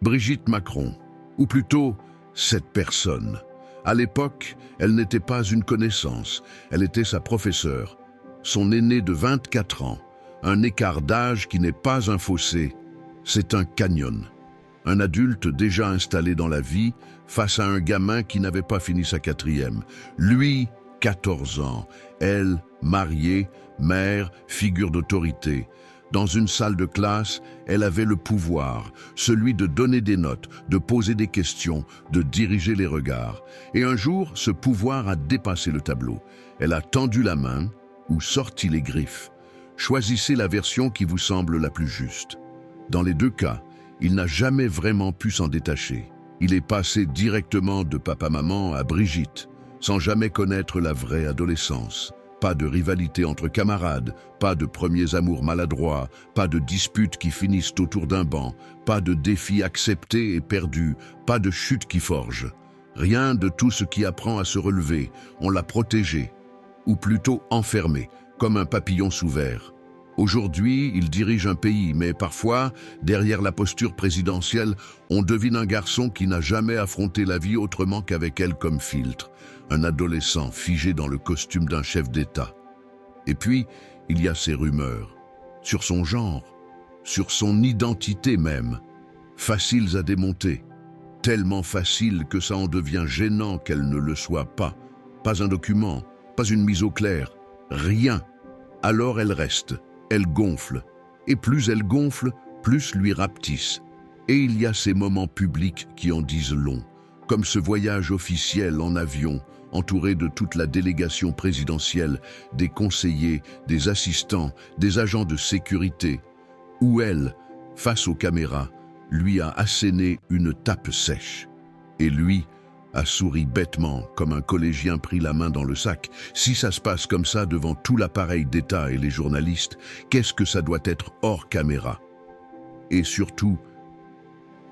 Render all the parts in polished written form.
Brigitte Macron, ou plutôt cette personne. À l'époque, elle n'était pas une connaissance, elle était sa professeure, son aînée de 24 ans, un écart d'âge qui n'est pas un fossé, c'est un canyon. Un adulte déjà installé dans la vie face à un gamin qui n'avait pas fini sa quatrième. Lui, 14 ans, elle, mariée, mère, figure d'autorité. Dans une salle de classe, elle avait le pouvoir, celui de donner des notes, de poser des questions, de diriger les regards. Et un jour, ce pouvoir a dépassé le tableau. Elle a tendu la main ou sorti les griffes. Choisissez la version qui vous semble la plus juste. Dans les deux cas, il n'a jamais vraiment pu s'en détacher. Il est passé directement de papa-maman à Brigitte, sans jamais connaître la vraie adolescence. Pas de rivalité entre camarades, pas de premiers amours maladroits, pas de disputes qui finissent autour d'un banc, pas de défis acceptés et perdus, pas de chute qui forge. Rien de tout ce qui apprend à se relever. On l'a protégé, ou plutôt enfermé, comme un papillon sous verre. Aujourd'hui, il dirige un pays, mais parfois, derrière la posture présidentielle, on devine un garçon qui n'a jamais affronté la vie autrement qu'avec elle comme filtre. Un adolescent figé dans le costume d'un chef d'État. Et puis, il y a ces rumeurs, sur son genre, sur son identité même, faciles à démonter, tellement faciles que ça en devient gênant qu'elle ne le soit pas. Pas un document, pas une mise au clair, rien. Alors elle reste, elle gonfle, et plus elle gonfle, plus lui rapetisse. Et il y a ces moments publics qui en disent long, comme ce voyage officiel en avion, entouré de toute la délégation présidentielle, des conseillers, des assistants, des agents de sécurité, où elle, face aux caméras, lui a asséné une tape sèche. Et lui a souri bêtement, comme un collégien pris la main dans le sac. Si ça se passe comme ça devant tout l'appareil d'État et les journalistes, qu'est-ce que ça doit être hors caméra? Et surtout,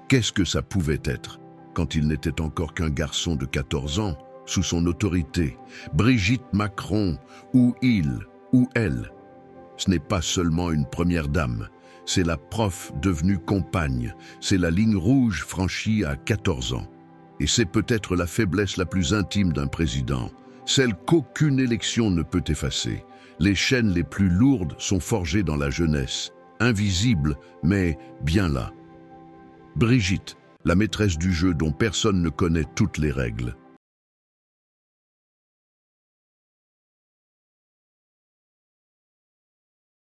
qu'est-ce que ça pouvait être quand il n'était encore qu'un garçon de 14 ans, sous son autorité? Brigitte Macron, ou il, ou elle. Ce n'est pas seulement une première dame, c'est la prof devenue compagne, c'est la ligne rouge franchie à 14 ans. Et c'est peut-être la faiblesse la plus intime d'un président, celle qu'aucune élection ne peut effacer. Les chaînes les plus lourdes sont forgées dans la jeunesse, invisibles, mais bien là. Brigitte, la maîtresse du jeu dont personne ne connaît toutes les règles.